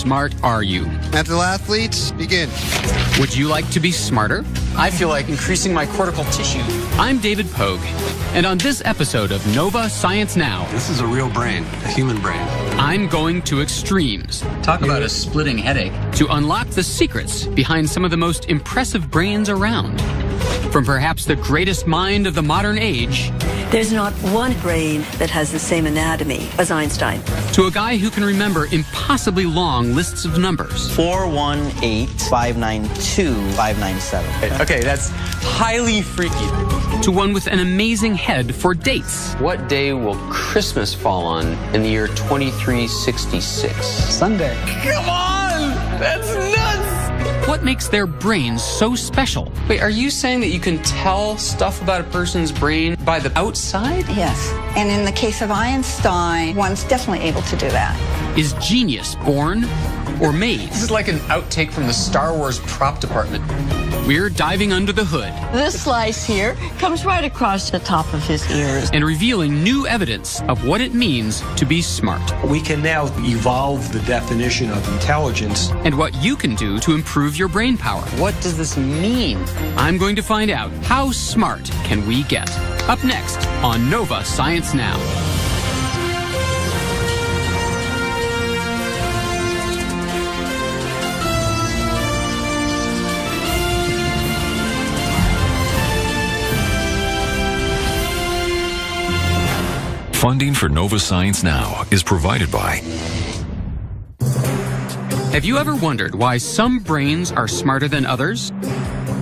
smart are you? Mental athletes, begin. Would you like to be smarter? I feel like increasing my cortical tissue. I'm David Pogue, and on this episode of Nova Science Now, this is a real brain, a human brain. I'm going to extremes. Talk about a splitting headache. To unlock the secrets behind some of the most impressive brains around. From perhaps the greatest mind of the modern age, there's not one brain that has the same anatomy as Einstein. To a guy who can remember impossibly long lists of numbers. 418-592-597. Okay, that's highly freaky. To one with an amazing head for dates. What day will Christmas fall on in the year 2366? Sunday. Come on! That's nuts! What makes their brains so special? Wait, are you saying that you can tell stuff about a person's brain by the outside? Yes. And in the case of Einstein, one's definitely able to do that. Is genius born or made? This is like an outtake from the Star Wars prop department. We're diving under the hood. This slice here comes right across the top of his ears. And revealing new evidence of what it means to be smart. We can now evolve the definition of intelligence. And what you can do to improve your brain power. What does this mean? I'm going to find out how smart can we get. Up next on Nova Science Now. Funding for Nova Science Now is provided by... Have you ever wondered why some brains are smarter than others?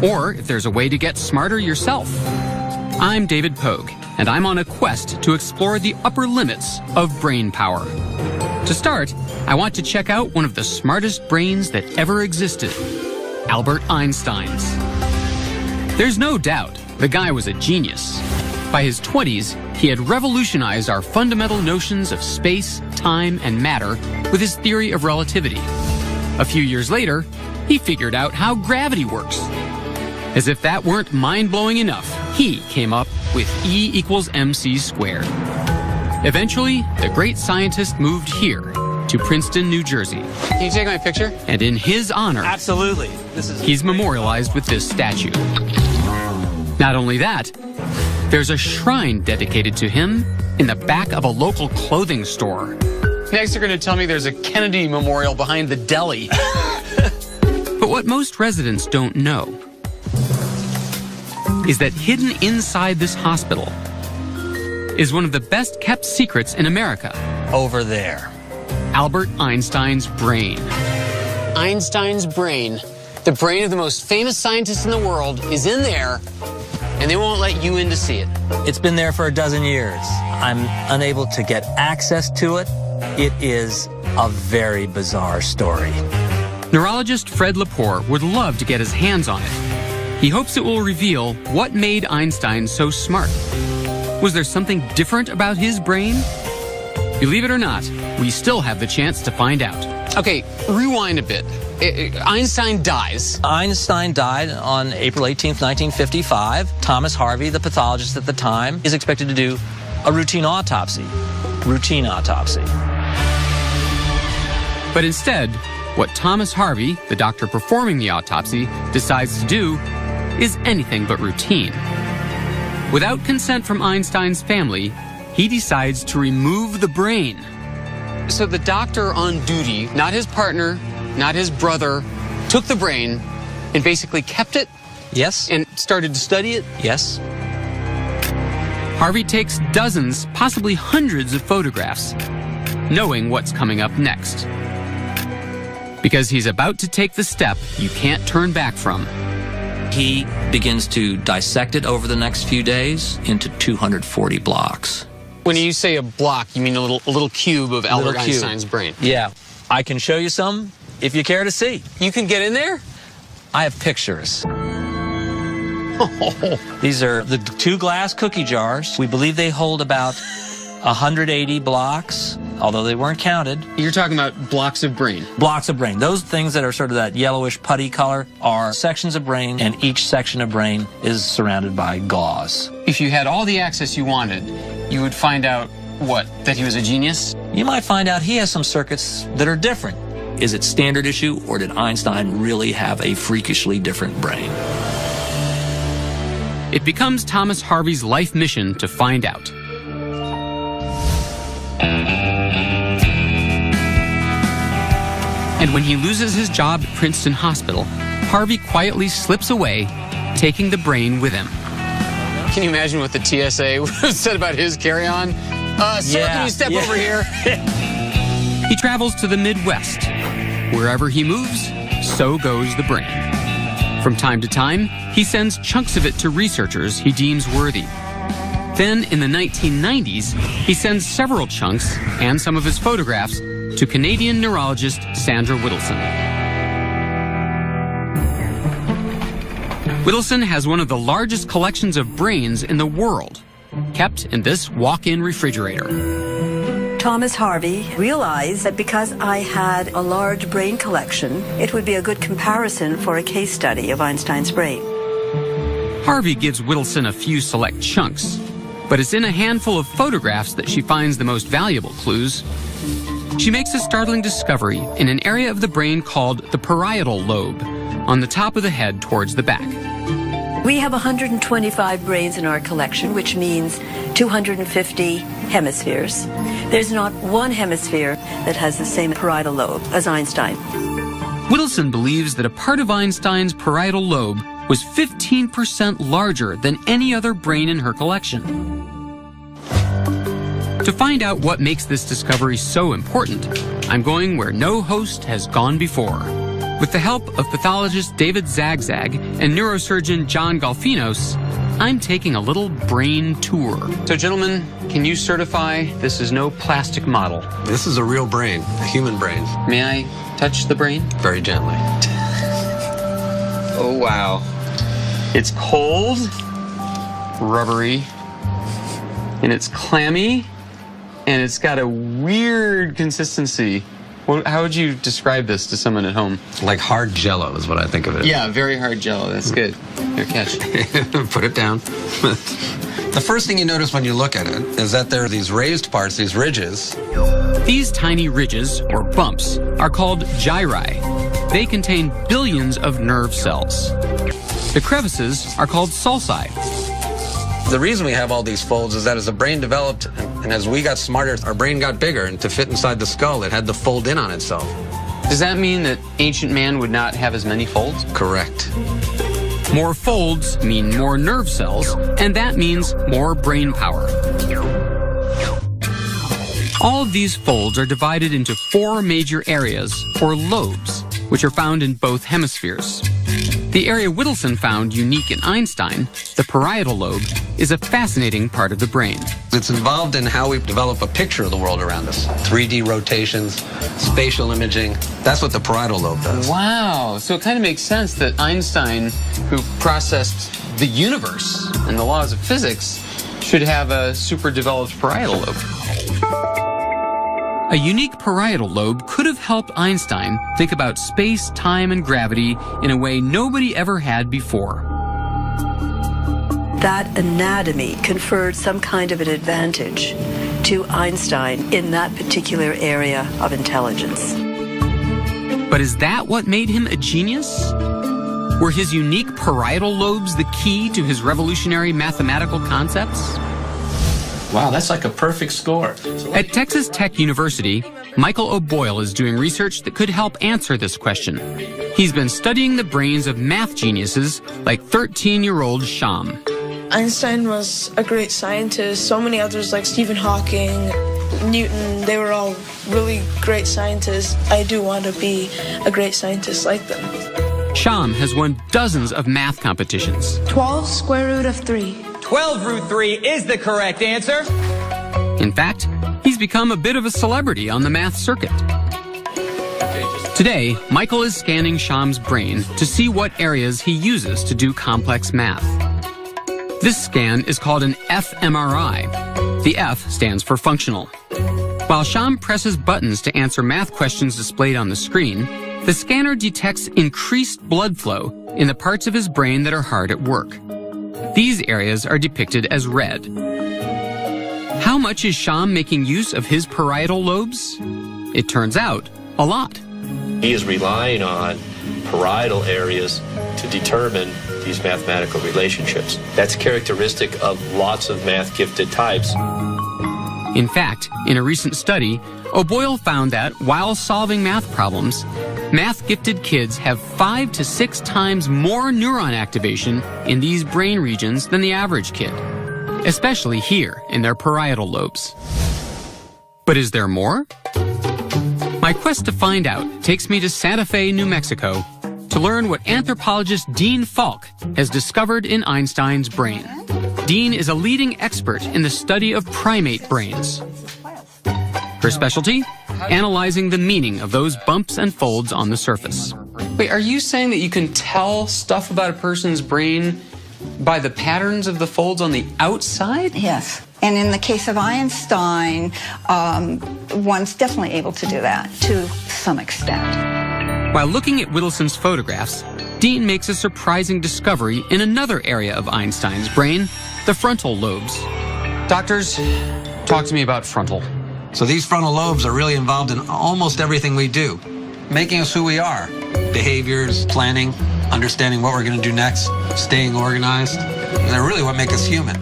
Or if there's a way to get smarter yourself? I'm David Pogue, and I'm on a quest to explore the upper limits of brain power. To start, I want to check out one of the smartest brains that ever existed, Albert Einstein's. There's no doubt the guy was a genius. By his 20s, he had revolutionized our fundamental notions of space, time, and matter with his theory of relativity. A few years later, he figured out how gravity works. As if that weren't mind-blowing enough, he came up with E equals mc squared. Eventually, the great scientist moved here to Princeton, New Jersey. Can you take my picture? And in his honor, absolutely, he's memorialized with this statue. Not only that, there's a shrine dedicated to him in the back of a local clothing store. Next, you're going to tell me there's a Kennedy Memorial behind the deli. But what most residents don't know is that hidden inside this hospital is one of the best kept secrets in America. Over there. Albert Einstein's brain. Einstein's brain, the brain of the most famous scientist in the world, is in there, and they won't let you in to see it. It's been there for a dozen years. I'm unable to get access to it. It is a very bizarre story. Neurologist Fred Lepore would love to get his hands on it. He hopes it will reveal what made Einstein so smart. Was there something different about his brain? Believe it or not, we still have the chance to find out. Okay, rewind a bit. Einstein dies. Einstein died on April 18th, 1955. Thomas Harvey, the pathologist at the time, is expected to do a routine autopsy. Routine autopsy. But instead, what Thomas Harvey, the doctor performing the autopsy, decides to do is anything but routine. Without consent from Einstein's family, he decides to remove the brain. So the doctor on duty, not his partner, not his brother, took the brain and basically kept it? Yes. And started to study it? Yes. Harvey takes dozens, possibly hundreds of photographs, knowing what's coming up next. Because he's about to take the step you can't turn back from. He begins to dissect it over the next few days into 240 blocks. When you say a block, you mean a little cube of Albert Einstein's brain? Yeah. I can show you some if you care to see. You can get in there? I have pictures. These are the 2 glass cookie jars. We believe they hold about 180 blocks, although they weren't counted. You're talking about blocks of brain? Blocks of brain. Those things that are sort of that yellowish putty color are sections of brain, and each section of brain is surrounded by gauze. If you had all the access you wanted, you would find out, what, that he was a genius? You might find out he has some circuits that are different. Is it standard issue, or did Einstein really have a freakishly different brain? It becomes Thomas Harvey's life mission to find out. And when he loses his job at Princeton Hospital, Harvey quietly slips away, taking the brain with him. Can you imagine what the TSA said about his carry-on? Sir, can you step over here? He travels to the Midwest. Wherever he moves, so goes the brain. From time to time, he sends chunks of it to researchers he deems worthy. Then, in the 1990s, he sends several chunks and some of his photographs to Canadian neurologist Sandra Whittleson. Whittleson has one of the largest collections of brains in the world, kept in this walk-in refrigerator. Thomas Harvey realized that because I had a large brain collection, it would be a good comparison for a case study of Einstein's brain. Harvey gives Whittleson a few select chunks, but it's in a handful of photographs that she finds the most valuable clues. She makes a startling discovery in an area of the brain called the parietal lobe, on the top of the head towards the back. We have 125 brains in our collection, which means 250 hemispheres. There's not one hemisphere that has the same parietal lobe as Einstein. Whittleson believes that a part of Einstein's parietal lobe was 15% larger than any other brain in her collection. To find out what makes this discovery so important, I'm going where no host has gone before. With the help of pathologist David Zagzag and neurosurgeon John Golfinos, I'm taking a little brain tour. So, gentlemen, can you certify this is no plastic model? This is a real brain, a human brain. May I touch the brain? Very gently. Oh, wow. It's cold, rubbery, and it's clammy, and it's got a weird consistency. How would you describe this to someone at home? Like hard jello is what I think of it. Yeah, very hard jello. That's good. Here, catch. Put it down. The first thing you notice when you look at it is that there are these raised parts, these ridges. These tiny ridges, or bumps, are called gyri. They contain billions of nerve cells. The crevices are called sulci. The reason we have all these folds is that as the brain developed and as we got smarter, our brain got bigger, and to fit inside the skull, it had to fold in on itself. Does that mean that ancient man would not have as many folds? Correct. More folds mean more nerve cells, and that means more brain power. All of these folds are divided into 4 major areas, or lobes, which are found in both hemispheres. The area Whittleson found unique in Einstein, the parietal lobe, is a fascinating part of the brain. It's involved in how we develop a picture of the world around us. 3D rotations, spatial imaging. That's what the parietal lobe does. Wow. So it kind of makes sense that Einstein, who processed the universe and the laws of physics, should have a super developed parietal lobe. A unique parietal lobe could have helped Einstein think about space, time, and gravity in a way nobody ever had before. That anatomy conferred some kind of an advantage to Einstein in that particular area of intelligence. But is that what made him a genius? Were his unique parietal lobes the key to his revolutionary mathematical concepts? Wow, that's like a perfect score. At Texas Tech University, Michael O'Boyle is doing research that could help answer this question. He's been studying the brains of math geniuses like 13-year-old Sham. Einstein was a great scientist. So many others like Stephen Hawking, Newton, they were all really great scientists. I do want to be a great scientist like them. Sham has won dozens of math competitions. 12 square root of 3. 12 root 3 is the correct answer. In fact, he's become a bit of a celebrity on the math circuit. Today, Michael is scanning Sham's brain to see what areas he uses to do complex math. This scan is called an fMRI. The F stands for functional. While Sham presses buttons to answer math questions displayed on the screen, the scanner detects increased blood flow in the parts of his brain that are hard at work. These areas are depicted as red. How much is Sham making use of his parietal lobes? It turns out, a lot. He is relying on parietal areas to determine these mathematical relationships. That's characteristic of lots of math-gifted types. In fact, in a recent study, O'Boyle found that while solving math problems, math-gifted kids have 5 to 6 times more neuron activation in these brain regions than the average kid, especially here in their parietal lobes. But is there more? My quest to find out takes me to Santa Fe, New Mexico, to learn what anthropologist Dean Falk has discovered in Einstein's brain. Dean is a leading expert in the study of primate brains. Her specialty? Analyzing the meaning of those bumps and folds on the surface. Wait, are you saying that you can tell stuff about a person's brain by the patterns of the folds on the outside? Yes. And in the case of Einstein, one's definitely able to do that to some extent. While looking at Whittleson's photographs, Dean makes a surprising discovery in another area of Einstein's brain, the frontal lobes. Doctors, talk to me about frontal. So these frontal lobes are really involved in almost everything we do, making us who we are. Behaviors, planning, understanding what we're going to do next, staying organized. They're really what make us human.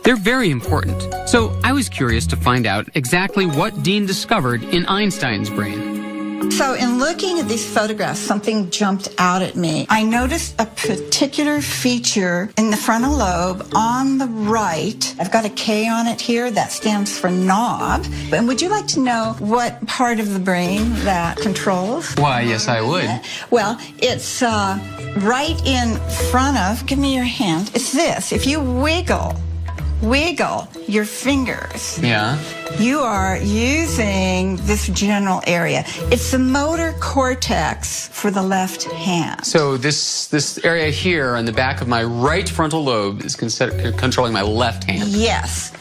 They're very important, so I was curious to find out exactly what Dean discovered in Einstein's brain. So in looking at these photographs, something jumped out at me. I noticed a particular feature in the frontal lobe on the right. I've got a K on it here. That stands for knob. And would you like to know what part of the brain that controls? Why, yes, I would. Well, it's right in front of, give me your hand. It's this. If you wiggle your fingers. Yeah. You are using this general area. It's the motor cortex for the left hand. So this area here on the back of my right frontal lobe is controlling my left hand. Yes.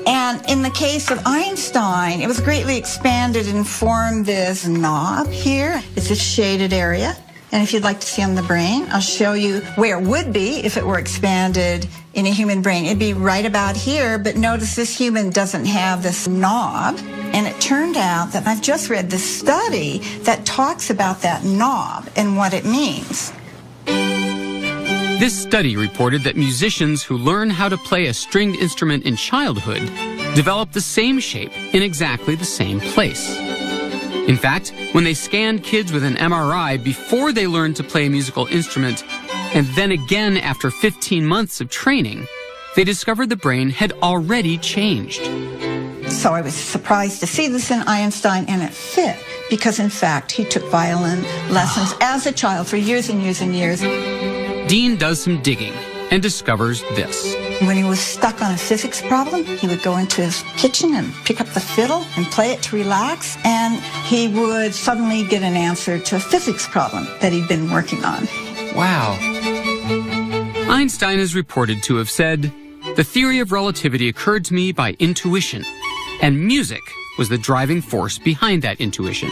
And in the case of Einstein, it was greatly expanded and formed this knob here. It's a shaded area. And if you'd like to see on the brain, I'll show you where it would be if it were expanded in a human brain. It'd be right about here, but notice this human doesn't have this knob. And it turned out that I've just read this study that talks about that knob and what it means. This study reported that musicians who learn how to play a stringed instrument in childhood develop the same shape in exactly the same place. In fact, when they scanned kids with an MRI before they learned to play a musical instrument, and then again after 15 months of training, they discovered the brain had already changed. So I was surprised to see this in Einstein, and it fit, because in fact, he took violin lessons as a child for years and years and years. Dean does some digging and discovers this. When he was stuck on a physics problem, he would go into his kitchen and pick up the fiddle and play it to relax, and he would suddenly get an answer to a physics problem that he'd been working on. Wow. Einstein is reported to have said, "The theory of relativity occurred to me by intuition, and music was the driving force behind that intuition."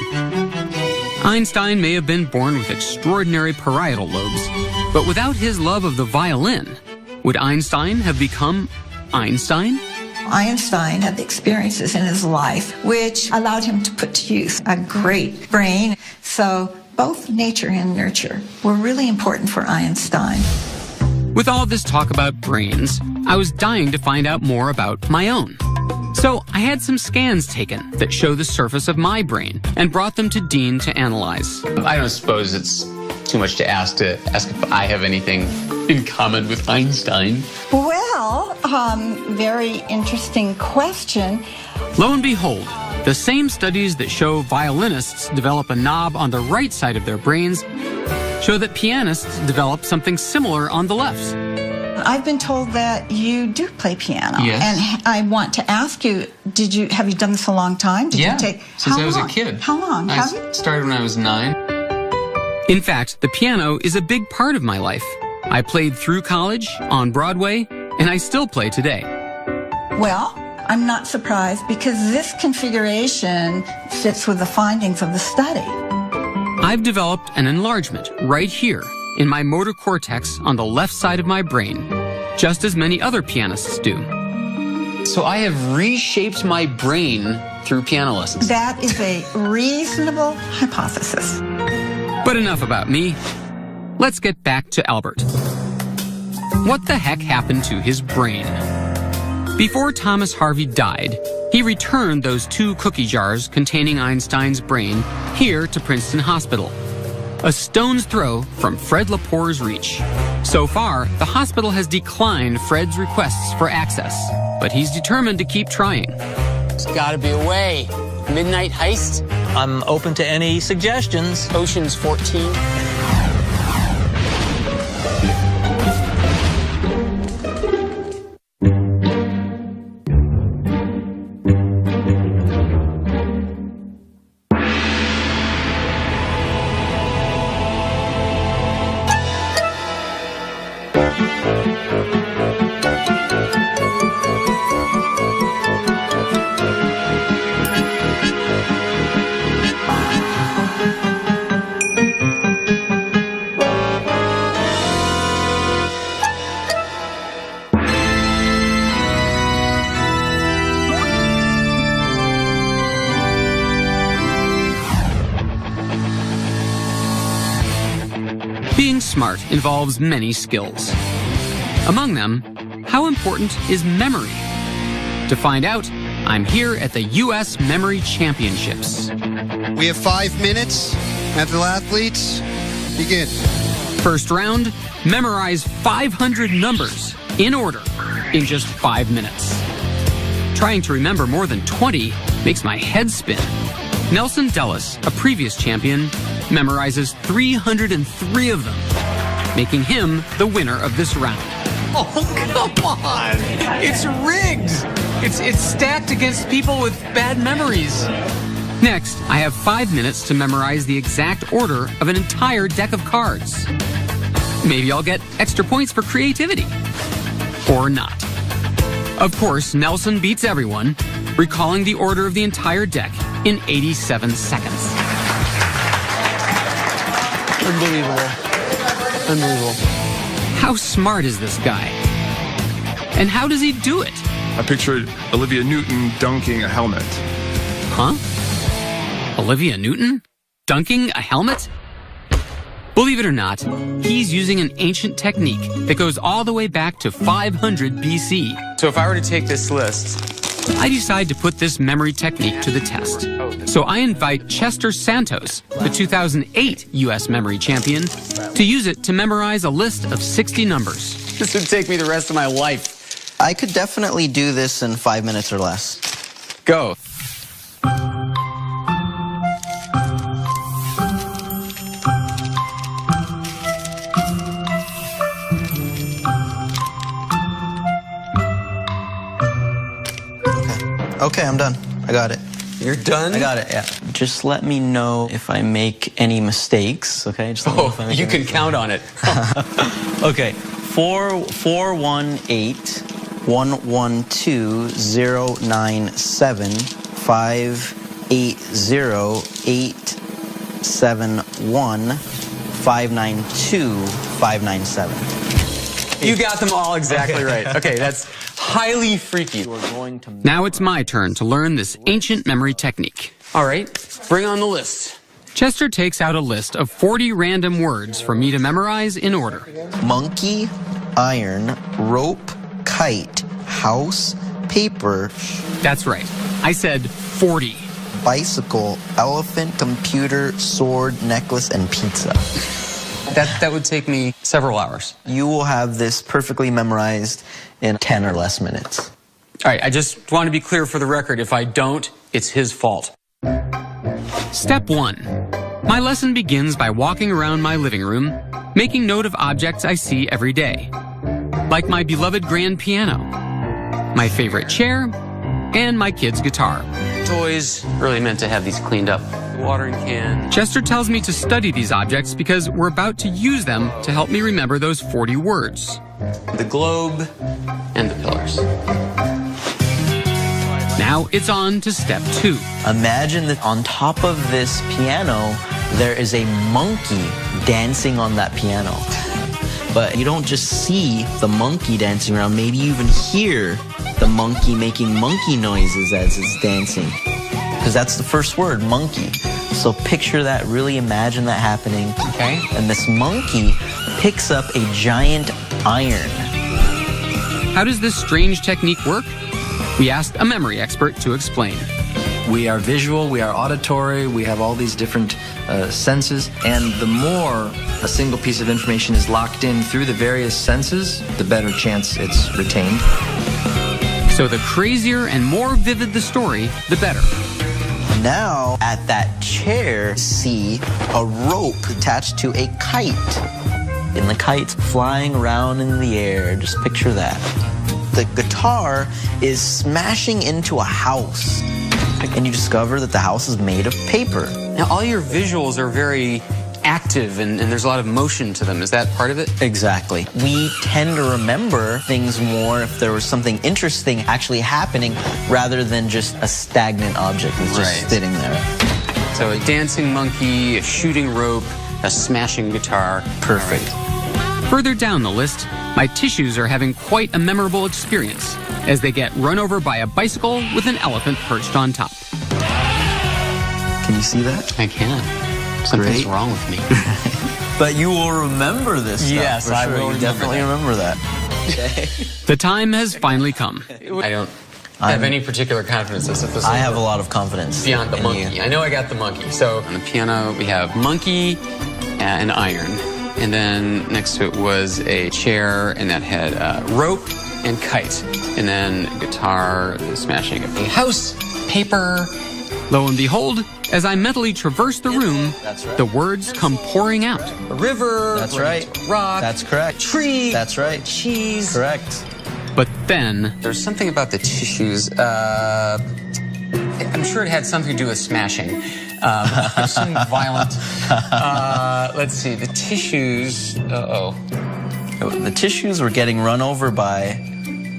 Einstein may have been born with extraordinary parietal lobes, but without his love of the violin, would Einstein have become Einstein? Einstein had the experiences in his life which allowed him to put to use a great brain. So both nature and nurture were really important for Einstein. With all this talk about brains, I was dying to find out more about my own. So I had some scans taken that show the surface of my brain and brought them to Dean to analyze. I don't suppose it's too much to ask if I have anything in common with Einstein. Well, very interesting question. Lo and behold, the same studies that show violinists develop a knob on the right side of their brains show that pianists develop something similar on the left. I've been told that you do play piano. Yes. And I want to ask you, have you done this a long time? Since I was a kid. How long? I started when I was 9. In fact, the piano is a big part of my life. I played through college, on Broadway, and I still play today. Well, I'm not surprised because this configuration fits with the findings of the study. I've developed an enlargement right here in my motor cortex on the left side of my brain, just as many other pianists do. So I have reshaped my brain through piano lessons. That is a reasonable hypothesis. But enough about me. Let's get back to Albert. What the heck happened to his brain? Before Thomas Harvey died, he returned those 2 cookie jars containing Einstein's brain here to Princeton Hospital, a stone's throw from Fred Lepore's reach. So far, the hospital has declined Fred's requests for access, but he's determined to keep trying. There's gotta be a way. Midnight heist? I'm open to any suggestions. Ocean's 14? Being smart involves many skills. Among them, how important is memory? To find out, I'm here at the U.S. Memory Championships. We have 5 minutes. Mental athletes, begin. First round, memorize 500 numbers in order in just 5 minutes. Trying to remember more than 20 makes my head spin. Nelson Dellis, a previous champion, memorizes 303 of them, making him the winner of this round. Oh, come on! It's rigged! It's stacked against people with bad memories. Next, I have 5 minutes to memorize the exact order of an entire deck of cards. Maybe I'll get extra points for creativity. Or not. Of course, Nelson beats everyone, recalling the order of the entire deck in 87 seconds. Unbelievable. Unbelievable. How smart is this guy? And how does he do it? I pictured Olivia Newton dunking a helmet. Huh? Olivia Newton? Dunking a helmet? Believe it or not, he's using an ancient technique that goes all the way back to 500 BC. So if I were to take this list... I decide to put this memory technique to the test. So I invite Chester Santos, the 2008 U.S. Memory Champion, to use it to memorize a list of 60 numbers. This would take me the rest of my life. I could definitely do this in 5 minutes or less. Go. Okay, I'm done. I got it. You're done? I got it, yeah. Just let me know if I make any mistakes, okay? Just let me know if I make you any can mistakes. count on it. Okay, 418 112 097 580 871 592 597. You got them all exactly right. Okay, that's highly freaky. Now it's my turn to learn this ancient memory technique. All right, bring on the list. Chester takes out a list of 40 random words for me to memorize in order. Monkey, iron, rope, kite, house, paper. That's right. I said 40. Bicycle, elephant, computer, sword, necklace, and pizza. That would take me several hours. You will have this perfectly memorized in 10 or less minutes. All right, I just want to be clear for the record. If I don't, it's his fault. Step 1. My lesson begins by walking around my living room, making note of objects I see every day, like my beloved grand piano, my favorite chair, and my kid's guitar. Toys really meant to have these cleaned up. Watering can. Chester tells me to study these objects because we're about to use them to help me remember those 40 words. The globe and the pillars. Now it's on to step 2. Imagine that on top of this piano, there is a monkey dancing on that piano. But you don't just see the monkey dancing around, maybe you even hear the monkey making monkey noises as it's dancing. Because that's the first word, monkey. So picture that, really imagine that happening. Okay. And this monkey picks up a giant iron. How does this strange technique work? We asked a memory expert to explain. We are visual, we are auditory, we have all these different senses, and the more a single piece of information is locked in through the various senses, the better chance it's retained. So the crazier and more vivid the story, the better. Now, at that chair, see a rope attached to a kite. And the kite's flying around in the air. Just picture that. The guitar is smashing into a house. And you discover that the house is made of paper. Now, all your visuals are very active and there's a lot of motion to them. Is that part of it? Exactly. We tend to remember things more if there was something interesting actually happening rather than just a stagnant object that's just sitting there. So a dancing monkey, a shooting rope, a smashing guitar. Perfect. Further down the list, my tissues are having quite a memorable experience as they get run over by a bicycle with an elephant perched on top. Can you see that? I can. Something's wrong with me. But you will remember this stuff. Yes, I will definitely remember that. The time has finally come. I don't have any particular confidence as if this I have a lot of confidence. Beyond the in monkey. you. I know I got the monkey. So on the piano, we have monkey and iron. And then next to it was a chair, and that had rope and kite. And then guitar, smashing a house, paper. Lo and behold, as I mentally traverse the room, the words come pouring out. A river, That's right. rock, That's correct. tree, That's right. cheese. Correct. But then there's something about the tissues. I'm sure it had something to do with smashing. Something violent. Let's see. The tissues. The tissues were getting run over by.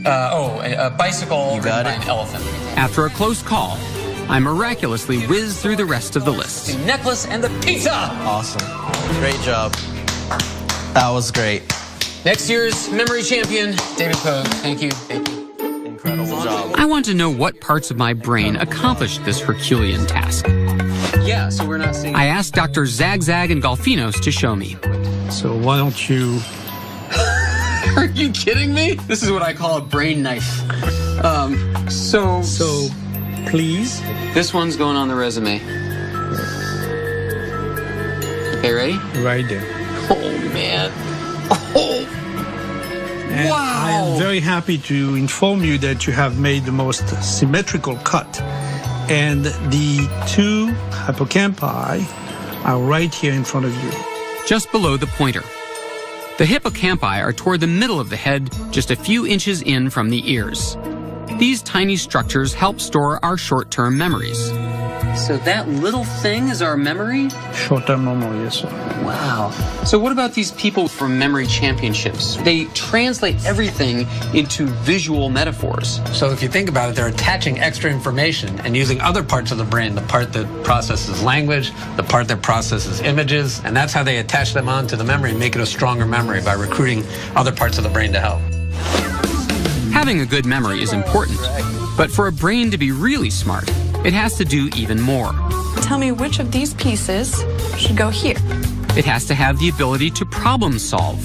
A bicycle. You got by it. an elephant. After a close call, I miraculously whizzed through the rest of the list. The necklace and the pizza. Awesome. Great job. That was great. Next year's memory champion, David Pogue. Thank you. Thank you. Incredible job. I want to know what parts of my brain accomplished this Herculean task. Yeah, so we're not seeing... I asked Dr. Zagzag and Golfinos to show me. So why don't you... Are you kidding me? This is what I call a brain knife. So please. This one's going on the resume. Okay, ready? Right there. Oh, man. Oh. And Wow. I am very happy to inform you that you have made the most symmetrical cut. And the two hippocampi are right here in front of you. Just below the pointer. The hippocampi are toward the middle of the head, just a few inches in from the ears. These tiny structures help store our short-term memories. So that little thing is our memory? Short-term memory, yes, sir. Wow. So what about these people from memory championships? They translate everything into visual metaphors. So if you think about it, they're attaching extra information and using other parts of the brain, the part that processes language, the part that processes images, and that's how they attach them onto the memory and make it a stronger memory by recruiting other parts of the brain to help. Having a good memory is important, but for a brain to be really smart, it has to do even more. Tell me which of these pieces should go here. It has to have the ability to problem solve.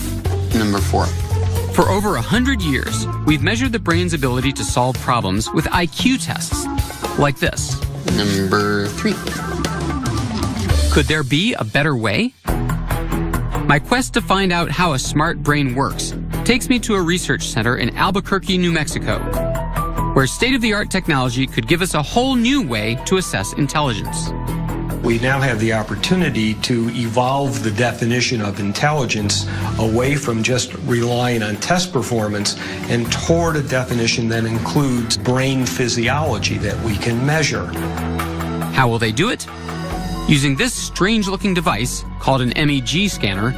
Number 4. For over 100 years, we've measured the brain's ability to solve problems with IQ tests, like this. Number 3. Could there be a better way? My quest to find out how a smart brain works takes me to a research center in Albuquerque, New Mexico, where state-of-the-art technology could give us a whole new way to assess intelligence. We now have the opportunity to evolve the definition of intelligence away from just relying on test performance and toward a definition that includes brain physiology that we can measure. How will they do it? Using this strange-looking device, called an MEG scanner,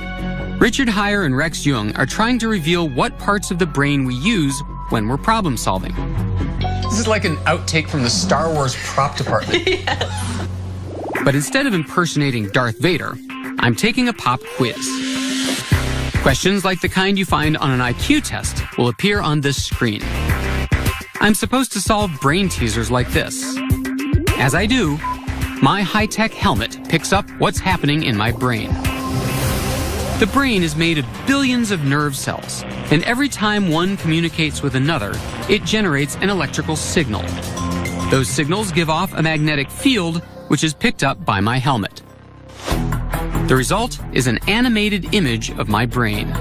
Richard Heyer and Rex Jung are trying to reveal what parts of the brain we use when we're problem-solving. This is like an outtake from the Star Wars prop department. Yes. But instead of impersonating Darth Vader, I'm taking a pop quiz. Questions like the kind you find on an IQ test will appear on this screen. I'm supposed to solve brain teasers like this. As I do, my high-tech helmet picks up what's happening in my brain. The brain is made of billions of nerve cells, and every time one communicates with another, it generates an electrical signal. Those signals give off a magnetic field, which is picked up by my helmet. The result is an animated image of my brain.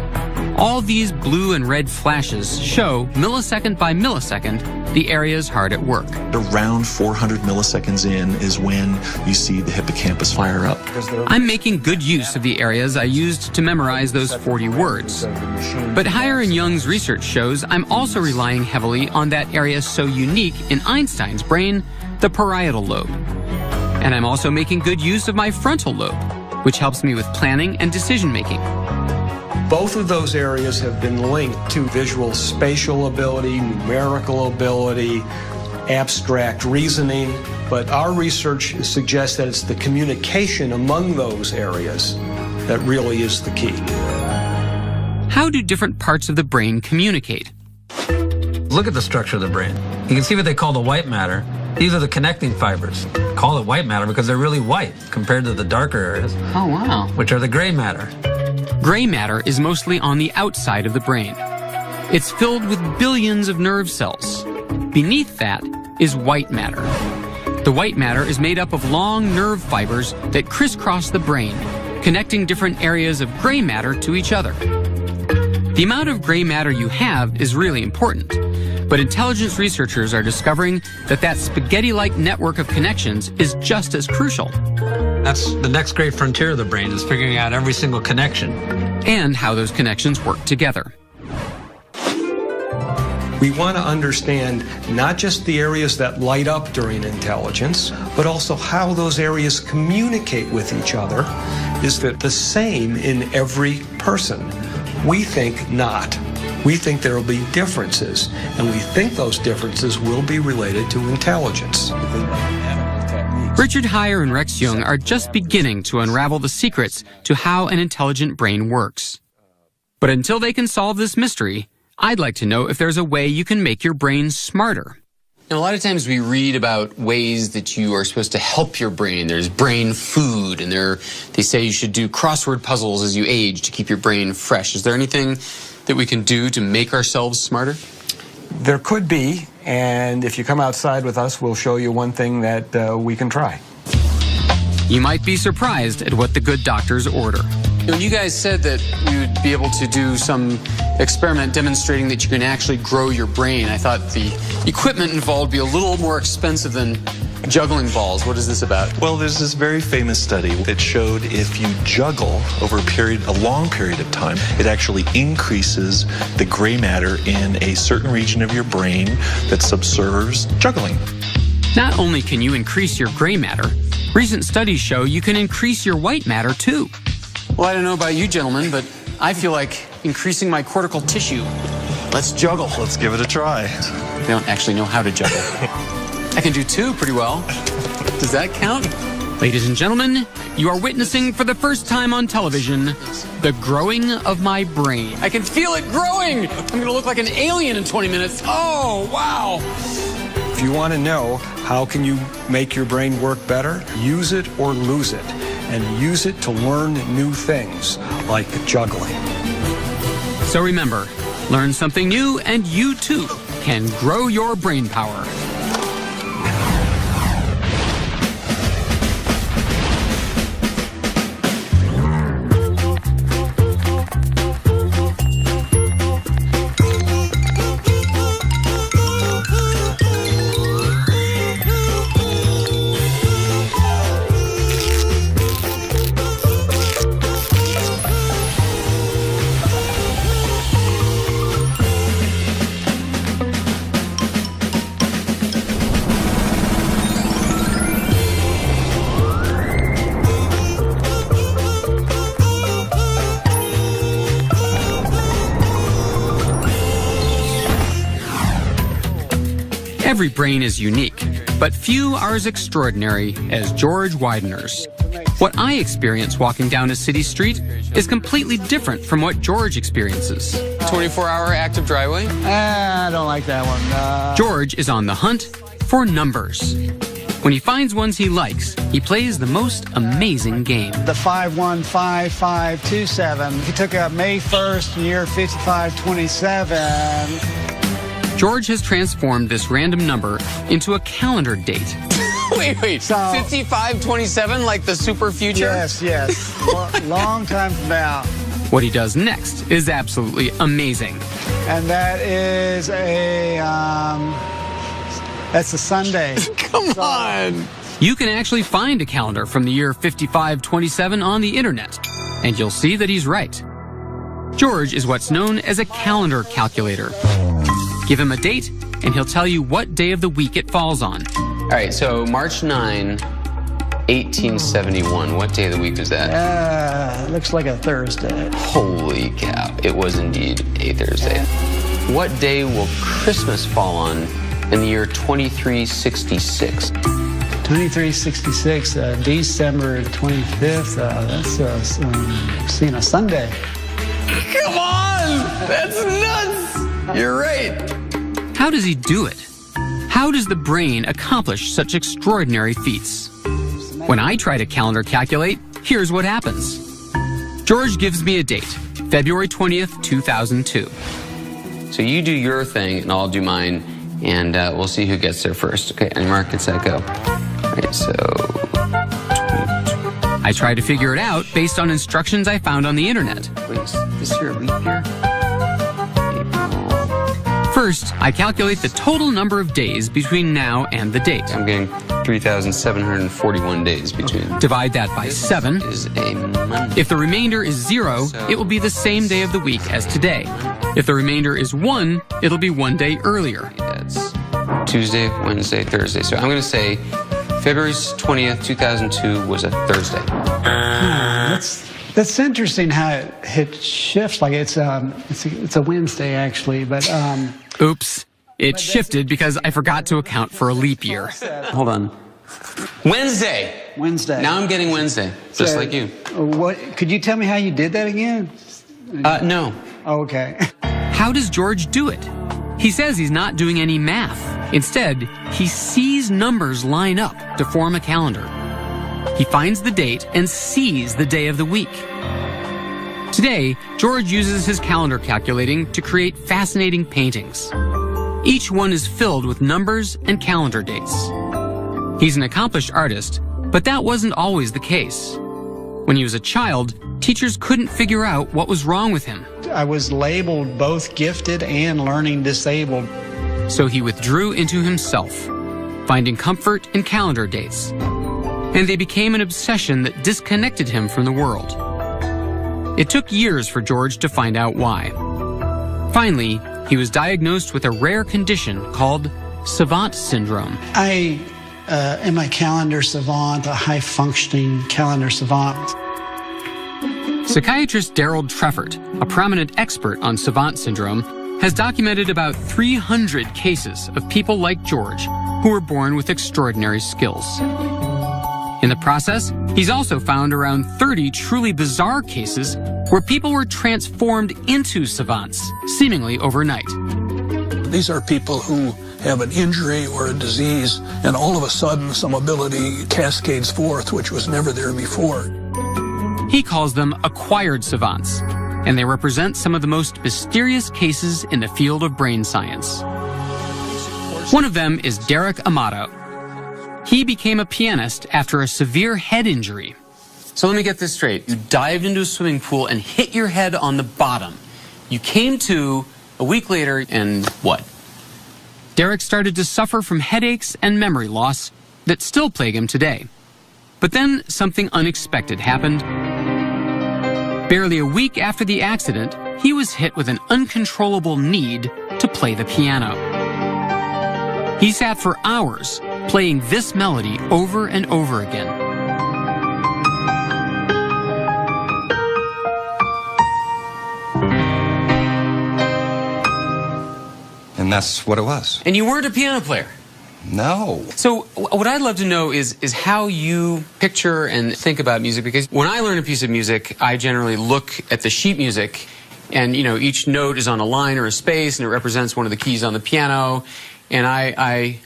All these blue and red flashes show, millisecond by millisecond, the areas hard at work. Around 400 milliseconds in is when you see the hippocampus fire up. I'm making good use of the areas I used to memorize those 40 words. But Heyer and Young's research shows I'm also relying heavily on that area so unique in Einstein's brain, the parietal lobe. And I'm also making good use of my frontal lobe, which helps me with planning and decision-making. Both of those areas have been linked to visual spatial ability, numerical ability, abstract reasoning, but our research suggests that it's the communication among those areas that really is the key. How do different parts of the brain communicate? Look at the structure of the brain. You can see what they call the white matter. These are the connecting fibers. Call it white matter because they're really white compared to the darker areas. Oh, wow. Which are the gray matter. Gray matter is mostly on the outside of the brain. It's filled with billions of nerve cells. Beneath that is white matter. The white matter is made up of long nerve fibers that crisscross the brain, connecting different areas of gray matter to each other. The amount of gray matter you have is really important, but intelligence researchers are discovering that that spaghetti-like network of connections is just as crucial. That's the next great frontier of the brain, is figuring out every single connection. And how those connections work together. We want to understand not just the areas that light up during intelligence, but also how those areas communicate with each other. Is that the same in every person? We think not. We think there will be differences, and we think those differences will be related to intelligence. Richard Heyer and Rex Jung are just beginning to unravel the secrets to how an intelligent brain works. But until they can solve this mystery, I'd like to know if there's a way you can make your brain smarter. Now, a lot of times we read about ways that you are supposed to help your brain. There's brain food, and they say you should do crossword puzzles as you age to keep your brain fresh. Is there anything that we can do to make ourselves smarter? There could be, and if you come outside with us, we'll show you one thing that we can try. You might be surprised at what the good doctors order. When you guys said that we would be able to do some experiment demonstrating that you can actually grow your brain, I thought the equipment involved would be a little more expensive than juggling balls. What is this about? Well, there's this very famous study that showed if you juggle over a long period of time, it actually increases the gray matter in a certain region of your brain that subserves juggling. Not only can you increase your gray matter, recent studies show you can increase your white matter too. Well, I don't know about you gentlemen, but I feel like increasing my cortical tissue. Let's juggle. Let's give it a try. I don't actually know how to juggle. I can do two pretty well. Does that count? Ladies and gentlemen, you are witnessing for the first time on television the growing of my brain. I can feel it growing. I'm going to look like an alien in 20 minutes. Oh, wow. If you want to know how can you make your brain work better, use it or lose it. And use it to learn new things, like juggling. So remember, learn something new and you too can grow your brain power. Every brain is unique, but few are as extraordinary as George Widener's. What I experience walking down a city street is completely different from what George experiences. 24-hour active driveway? I don't like that one. George is on the hunt for numbers. When he finds ones he likes, he plays the most amazing game. The 515527. He took out May 1st, year 5527. George has transformed this random number into a calendar date. Wait. So, 5527, like the super future? Yes. Long time from now. What he does next is absolutely amazing. And that is that's a Sunday. Come on. You can actually find a calendar from the year 5527 on the internet, and you'll see that he's right. George is what's known as a calendar calculator. Give him a date, and he'll tell you what day of the week it falls on. All right, so March 9, 1871. What day of the week was that? Looks like a Thursday. Holy cow. It was indeed a Thursday. What day will Christmas fall on in the year 2366? 2366, December 25th. That's a Sunday. Come on! That's nuts! You're right. How does he do it? How does the brain accomplish such extraordinary feats? When I try to calendar calculate, here's what happens. George gives me a date, February 20th, 2002. So you do your thing, and I'll do mine, and we'll see who gets there first. Okay, and Mark, get set, go. All right, so... I try to figure it out based on instructions I found on the internet. Wait, is this your leap year? First, I calculate the total number of days between now and the date. I'm getting 3,741 days between. Divide that by 7. Is a Monday. If the remainder is 0, it will be the same day of the week as today. If the remainder is 1, it'll be 1 day earlier. That's Tuesday, Wednesday, Thursday. So I'm going to say February 20th, 2002 was a Thursday. That's interesting how it shifts. Like it's a Wednesday actually, but Oops. It shifted because I forgot to account for a leap year. Hold on. Wednesday. Now I'm getting Wednesday, just So, like you. What? Could you tell me how you did that again? No. Oh, okay. How does George do it? He says he's not doing any math. Instead, he sees numbers line up to form a calendar. He finds the date and sees the day of the week. Today, George uses his calendar calculating to create fascinating paintings. Each one is filled with numbers and calendar dates. He's an accomplished artist, but that wasn't always the case. When he was a child, teachers couldn't figure out what was wrong with him. I was labeled both gifted and learning disabled. So he withdrew into himself, finding comfort in calendar dates. And they became an obsession that disconnected him from the world. It took years for George to find out why. Finally, he was diagnosed with a rare condition called savant syndrome. I am a calendar savant, a high-functioning calendar savant. Psychiatrist Daryl Treffert, a prominent expert on savant syndrome, has documented about 300 cases of people like George who were born with extraordinary skills. In the process, he's also found around 30 truly bizarre cases where people were transformed into savants, seemingly overnight. These are people who have an injury or a disease, and all of a sudden some ability cascades forth, which was never there before. He calls them acquired savants, and they represent some of the most mysterious cases in the field of brain science. One of them is Derek Amato. He became a pianist after a severe head injury. So let me get this straight. You dived into a swimming pool and hit your head on the bottom. You came to a week later and what? Derek started to suffer from headaches and memory loss that still plague him today. But then something unexpected happened. Barely a week after the accident, he was hit with an uncontrollable need to play the piano. He sat for hours playing this melody over and over again. And that's what it was. And you weren't a piano player? No. So what I'd love to know is how you picture and think about music, because when I learn a piece of music, I generally look at the sheet music, and each note is on a line or a space, and it represents one of the keys on the piano, and I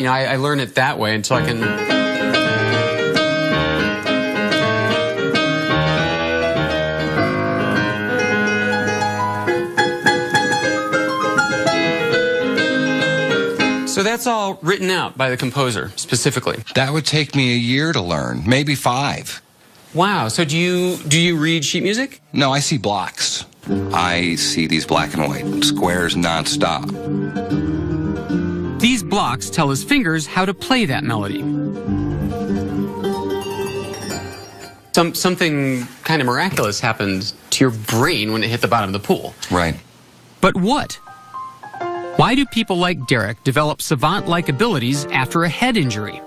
I learn it that way until I can... So that's all written out by the composer, specifically. That would take me a year to learn, maybe 5. Wow, so do you read sheet music? No, I see blocks. I see these black and white squares nonstop. These blocks tell his fingers how to play that melody. Something kind of miraculous happened to your brain when it hit the bottom of the pool. Right. But what? Why do people like Derek develop savant-like abilities after a head injury?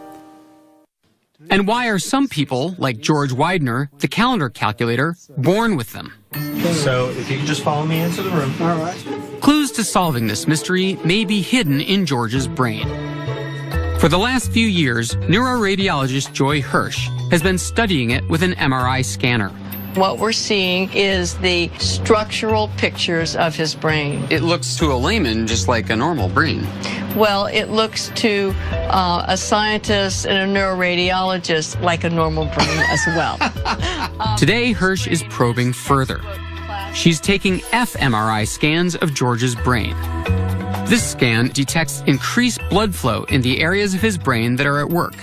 And why are some people, like George Widener, the calendar calculator, born with them? So if you could just follow me into the room. All right. Clues to solving this mystery may be hidden in George's brain. For the last few years, neuroradiologist Joy Hirsch has been studying it with an MRI scanner. What we're seeing is the structural pictures of his brain. It looks to a layman just like a normal brain. Well, it looks to a scientist and a neuroradiologist like a normal brain as well. Today, Hirsch is probing further. She's taking fMRI scans of George's brain. This scan detects increased blood flow in the areas of his brain that are at work.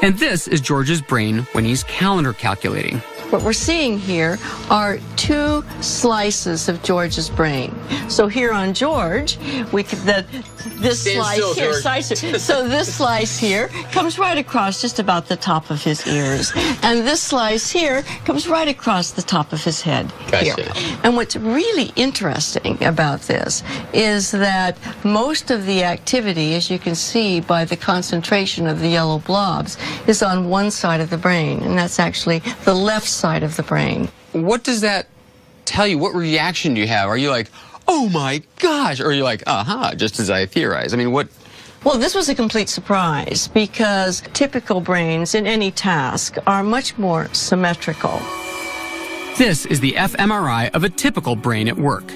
And this is George's brain when he's calendar calculating. What we're seeing here are 2 slices of George's brain. So here on George, this slice here, so this slice here comes right across just about the top of his ears, and this slice here comes right across the top of his head. Gotcha. Here. And what's really interesting about this is that most of the activity, as you can see by the concentration of the yellow blobs, is on one side of the brain, and that's actually the left side of the brain. What does that tell you? What reaction do you have? Are you like, oh my gosh? Or are you like, aha, just as I theorized? I mean, what? Well, this was a complete surprise because typical brains in any task are much more symmetrical. This is the fMRI of a typical brain at work.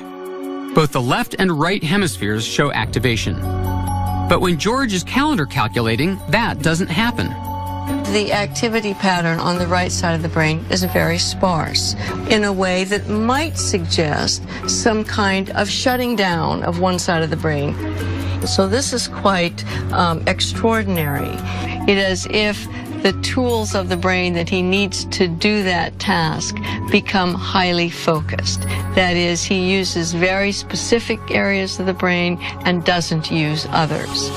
Both the left and right hemispheres show activation. But when George is calendar calculating, that doesn't happen. The activity pattern on the right side of the brain is very sparse in a way that might suggest some kind of shutting down of one side of the brain. So this is quite extraordinary. It is as if the tools of the brain that he needs to do that task become highly focused. That is, he uses very specific areas of the brain and doesn't use others.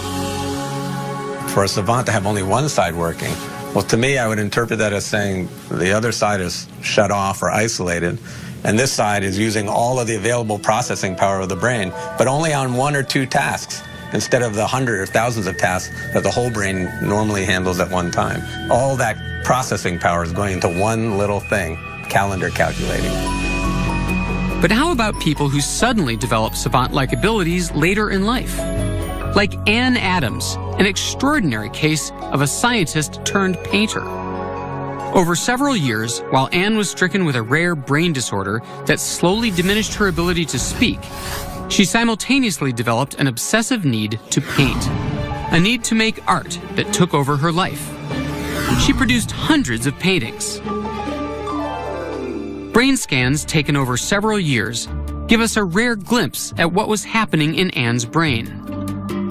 For a savant to have only one side working, well, to me, I would interpret that as saying the other side is shut off or isolated, and this side is using all of the available processing power of the brain, but only on 1 or 2 tasks, instead of the 100 or thousands of tasks that the whole brain normally handles at one time. All that processing power is going into one little thing, calendar calculating. But how about people who suddenly develop savant-like abilities later in life? Like Anne Adams, an extraordinary case of a scientist turned painter. Over several years, while Anne was stricken with a rare brain disorder that slowly diminished her ability to speak, she simultaneously developed an obsessive need to paint, a need to make art that took over her life. She produced hundreds of paintings. Brain scans taken over several years give us a rare glimpse at what was happening in Anne's brain.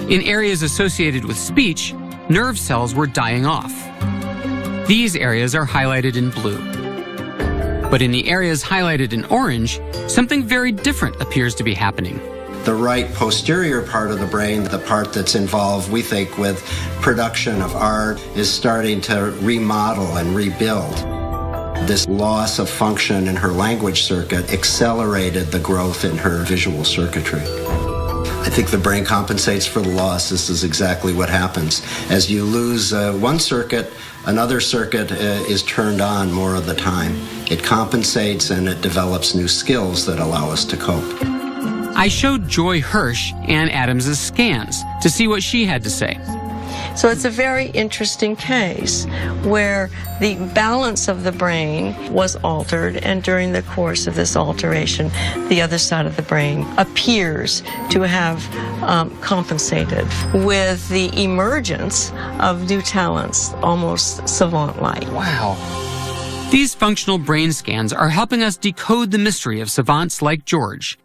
In areas associated with speech, nerve cells were dying off. These areas are highlighted in blue. But in the areas highlighted in orange, something very different appears to be happening. The right posterior part of the brain, the part that's involved, we think, with production of art, is starting to remodel and rebuild. This loss of function in her language circuit accelerated the growth in her visual circuitry. I think the brain compensates for the loss. This is exactly what happens. As you lose one circuit, another circuit is turned on more of the time. It compensates and it develops new skills that allow us to cope. I showed Joy Hirsch Anne Adams' scans to see what she had to say. So it's a very interesting case where the balance of the brain was altered, and during the course of this alteration, the other side of the brain appears to have compensated with the emergence of new talents, almost savant-like. Wow. These functional brain scans are helping us decode the mystery of savants like George,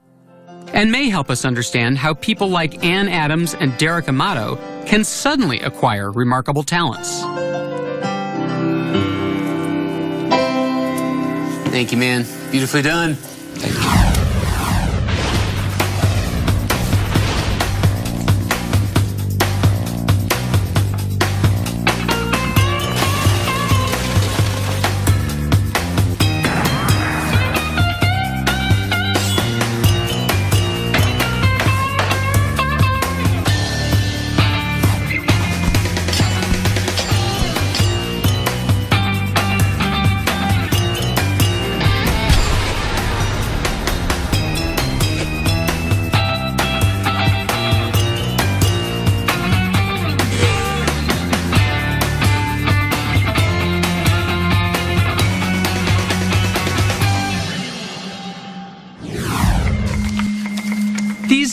and may help us understand how people like Ann Adams and Derek Amato can suddenly acquire remarkable talents. Thank you, man. Beautifully done. Thank you.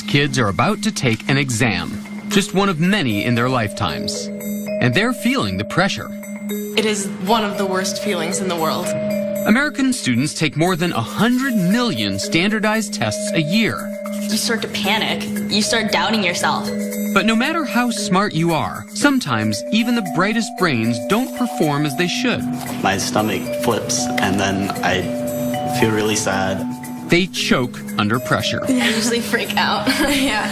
Kids are about to take an exam, just one of many in their lifetimes, and they're feeling the pressure. It is one of the worst feelings in the world. American students take more than 100 million standardized tests a year. You start to panic. You start doubting yourself. But no matter how smart you are, sometimes even the brightest brains don't perform as they should. My stomach flips, and then I feel really sad. They choke under pressure. I usually freak out. Yeah.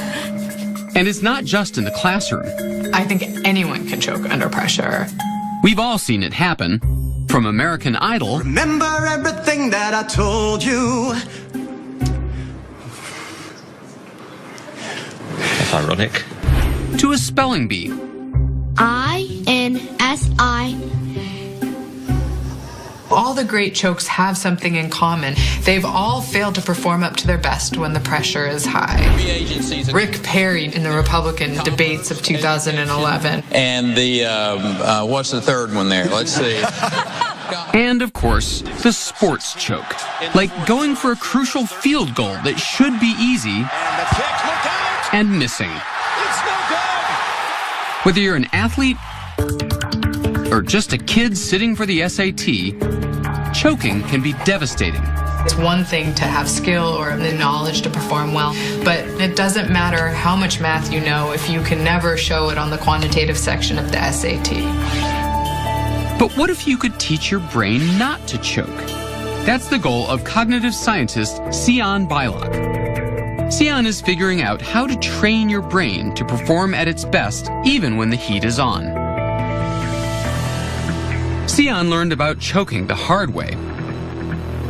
And it's not just in the classroom. I think anyone can choke under pressure. We've all seen it happen. From American Idol. Remember everything that I told you. That's ironic. To a spelling bee. I-N-S-I. All the great chokes have something in common. They've all failed to perform up to their best when the pressure is high. Rick Perry in the Republican debates of 2011. And the, what's the third one there? Let's see. And, of course, the sports choke. Like going for a crucial field goal that should be easy and missing. Whether you're an athlete or just a kid sitting for the SAT, choking can be devastating. It's one thing to have skill or the knowledge to perform well, but it doesn't matter how much math you know if you can never show it on the quantitative section of the SAT. But what if you could teach your brain not to choke? That's the goal of cognitive scientist Sion Beilock. Sion is figuring out how to train your brain to perform at its best even when the heat is on. Sion learned about choking the hard way.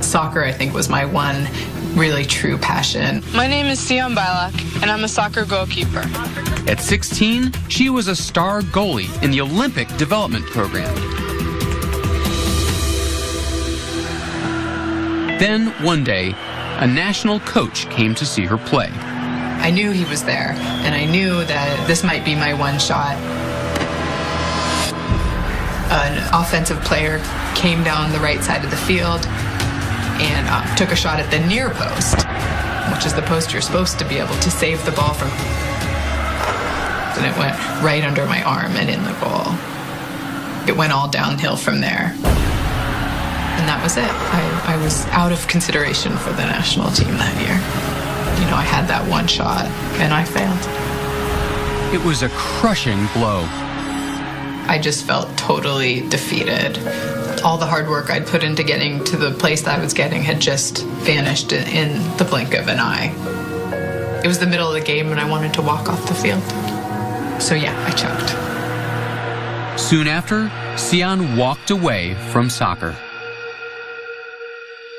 Soccer, I think, was my one really true passion. My name is Sion Beilock, and I'm a soccer goalkeeper. At 16, she was a star goalie in the Olympic Development Program. Then, one day, a national coach came to see her play. I knew he was there, and I knew that this might be my one shot. An offensive player came down the right side of the field and took a shot at the near post, which is the post you're supposed to be able to save the ball from. And it went right under my arm and in the goal. It went all downhill from there. And that was it. I was out of consideration for the national team that year. You know, I had that one shot, and I failed. It was a crushing blow. I just felt totally defeated. All the hard work I'd put into getting to the place that I was getting had just vanished in the blink of an eye. It was the middle of the game, and I wanted to walk off the field. So yeah, I choked. Soon after, Sion walked away from soccer.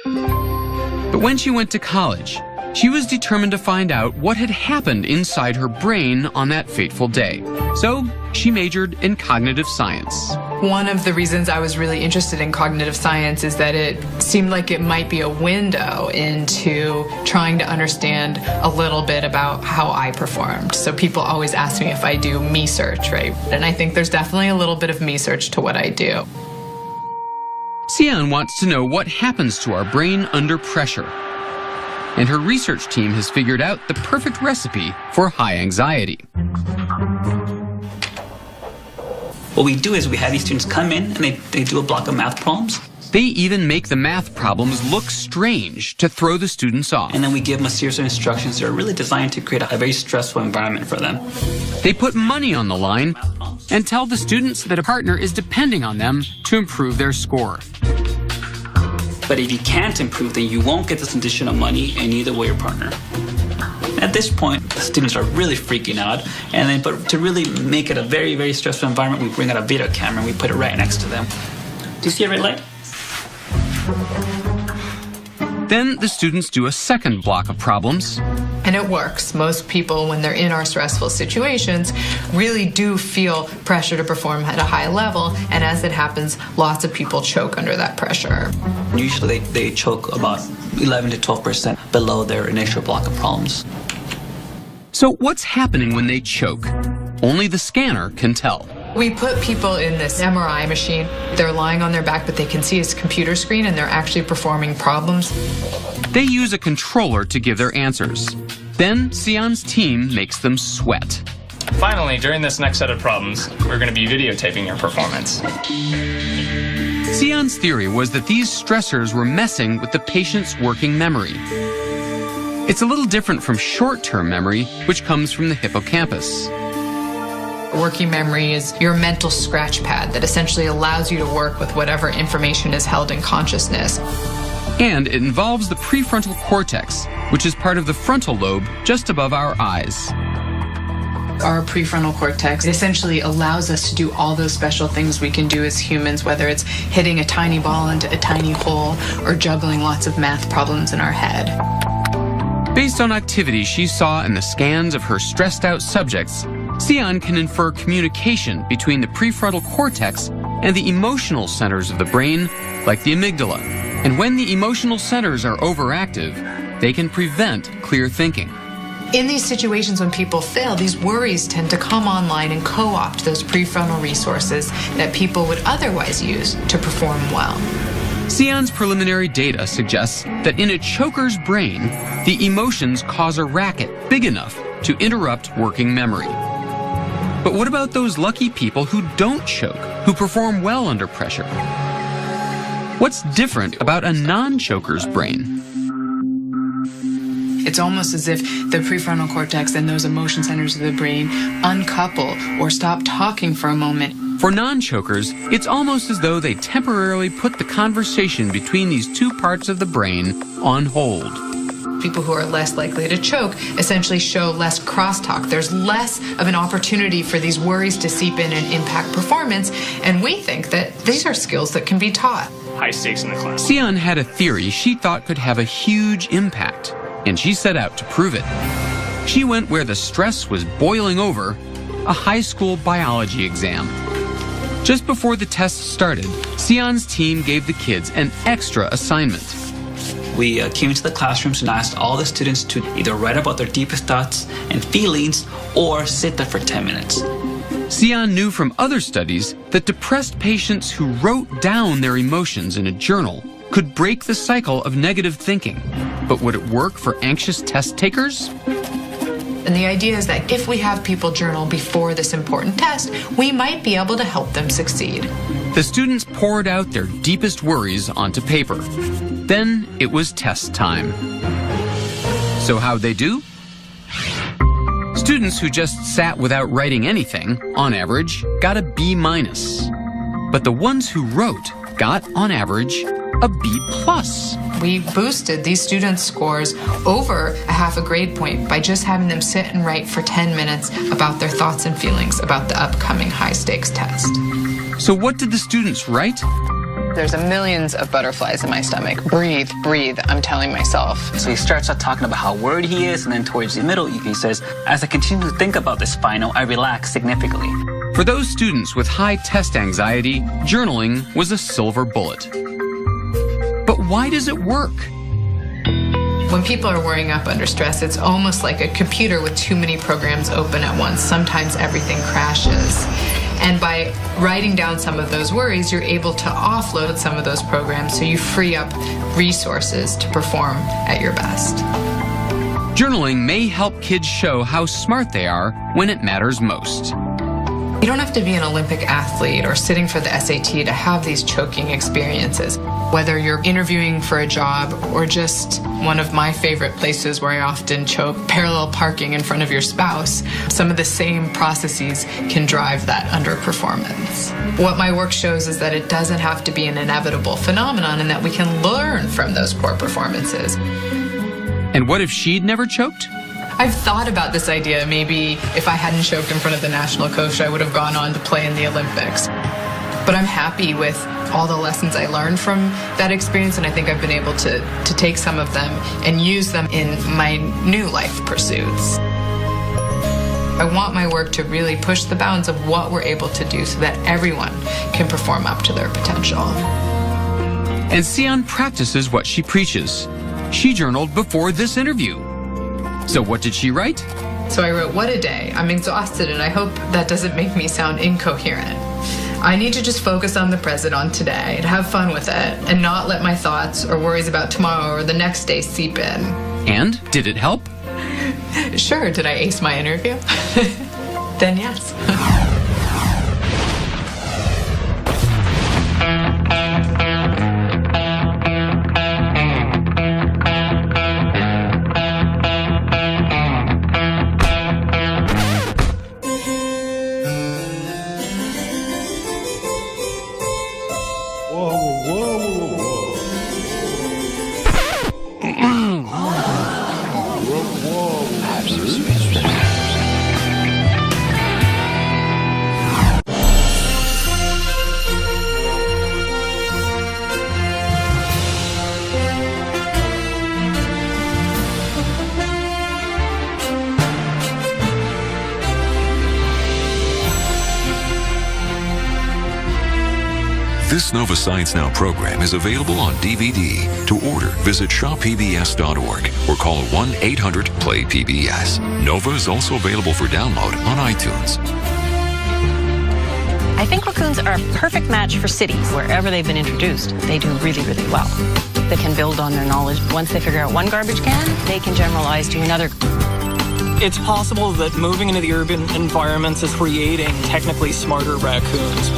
But when she went to college, she was determined to find out what had happened inside her brain on that fateful day. So she majored in cognitive science. One of the reasons I was really interested in cognitive science is that it seemed like it might be a window into trying to understand a little bit about how I performed. So people always ask me if I do me-search, right? And I think there's definitely a little bit of me-search to what I do. Xian wants to know what happens to our brain under pressure. And her research team has figured out the perfect recipe for high anxiety. What we do is we have these students come in and they do a block of math problems. They even make the math problems look strange to throw the students off. And then we give them a series of instructions that are really designed to create a very stressful environment for them. They put money on the line and tell the students that a partner is depending on them to improve their score. But if you can't improve, then you won't get this additional money, and neither will your partner. At this point, the students are really freaking out, and then, but to really make it a very, very stressful environment, we bring out a video camera and we put it right next to them. Do you see a red light? Then the students do a second block of problems. And it works. Most people, when they're in our stressful situations, really do feel pressure to perform at a high level, and as it happens, lots of people choke under that pressure. Usually they choke about 11 to 12% below their initial block of problems. So what's happening when they choke? Only the scanner can tell. We put people in this MRI machine. They're lying on their back, but they can see a computer screen, and they're actually performing problems. They use a controller to give their answers. Then Xian's team makes them sweat. Finally, during this next set of problems, we're going to be videotaping your performance. Xian's theory was that these stressors were messing with the patient's working memory. It's a little different from short-term memory, which comes from the hippocampus. Working memory is your mental scratch pad that essentially allows you to work with whatever information is held in consciousness. And it involves the prefrontal cortex, which is part of the frontal lobe just above our eyes. Our prefrontal cortex essentially allows us to do all those special things we can do as humans, whether it's hitting a tiny ball into a tiny hole or juggling lots of math problems in our head. Based on activity she saw in the scans of her stressed-out subjects, Xian can infer communication between the prefrontal cortex and the emotional centers of the brain, like the amygdala. And when the emotional centers are overactive, they can prevent clear thinking. In these situations when people fail, these worries tend to come online and co-opt those prefrontal resources that people would otherwise use to perform well. Xian's preliminary data suggests that in a choker's brain, the emotions cause a racket big enough to interrupt working memory. But what about those lucky people who don't choke, who perform well under pressure? What's different about a non-choker's brain? It's almost as if the prefrontal cortex and those emotion centers of the brain uncouple or stop talking for a moment. For non-chokers, it's almost as though they temporarily put the conversation between these two parts of the brain on hold. People who are less likely to choke essentially show less crosstalk. There's less of an opportunity for these worries to seep in and impact performance, and we think that these are skills that can be taught. High stakes in the class. Xian had a theory she thought could have a huge impact, and she set out to prove it. She went where the stress was boiling over, a high school biology exam. Just before the test started, Xian's team gave the kids an extra assignment. We came into the classrooms and asked all the students to either write about their deepest thoughts and feelings or sit there for 10 minutes. Xian knew from other studies that depressed patients who wrote down their emotions in a journal could break the cycle of negative thinking. But would it work for anxious test takers? And the idea is that if we have people journal before this important test, we might be able to help them succeed. The students poured out their deepest worries onto paper. Then it was test time. So how'd they do? Students who just sat without writing anything, on average, got a B-. But the ones who wrote got, on average, a B+. We boosted these students' scores over a half a grade point by just having them sit and write for 10 minutes about their thoughts and feelings about the upcoming high-stakes test. So what did the students write? There's millions of butterflies in my stomach. Breathe, breathe, I'm telling myself. So he starts out talking about how worried he is, and then towards the middle, he says, as I continue to think about this final, I relax significantly. For those students with high test anxiety, journaling was a silver bullet. But why does it work? When people are worrying up under stress, it's almost like a computer with too many programs open at once. Sometimes everything crashes. And by writing down some of those worries, you're able to offload some of those programs so you free up resources to perform at your best. Journaling may help kids show how smart they are when it matters most. You don't have to be an Olympic athlete or sitting for the SAT to have these choking experiences. Whether you're interviewing for a job or just one of my favorite places where I often choke, parallel parking in front of your spouse, some of the same processes can drive that underperformance. What my work shows is that it doesn't have to be an inevitable phenomenon and that we can learn from those poor performances. And what if she'd never choked? I've thought about this idea. Maybe if I hadn't choked in front of the national coach, I would have gone on to play in the Olympics. But I'm happy with all the lessons I learned from that experience, and I think I've been able to take some of them and use them in my new life pursuits. I want my work to really push the bounds of what we're able to do so that everyone can perform up to their potential. And Sion practices what she preaches. She journaled before this interview. So what did she write? So I wrote, "What a day. I'm exhausted, and I hope that doesn't make me sound incoherent. I need to just focus on the present, on today, and have fun with it, and not let my thoughts or worries about tomorrow or the next day seep in." And did it help? Sure. Did I ace my interview? Then yes. This Nova Science Now program is available on DVD. To order, visit shoppbs.org or call 1-800-PLAY-PBS. Nova is also available for download on iTunes. I think raccoons are a perfect match for cities. Wherever they've been introduced, they do really, really well. They can build on their knowledge. Once they figure out one garbage can, they can generalize to another. It's possible that moving into the urban environments is creating technically smarter raccoons.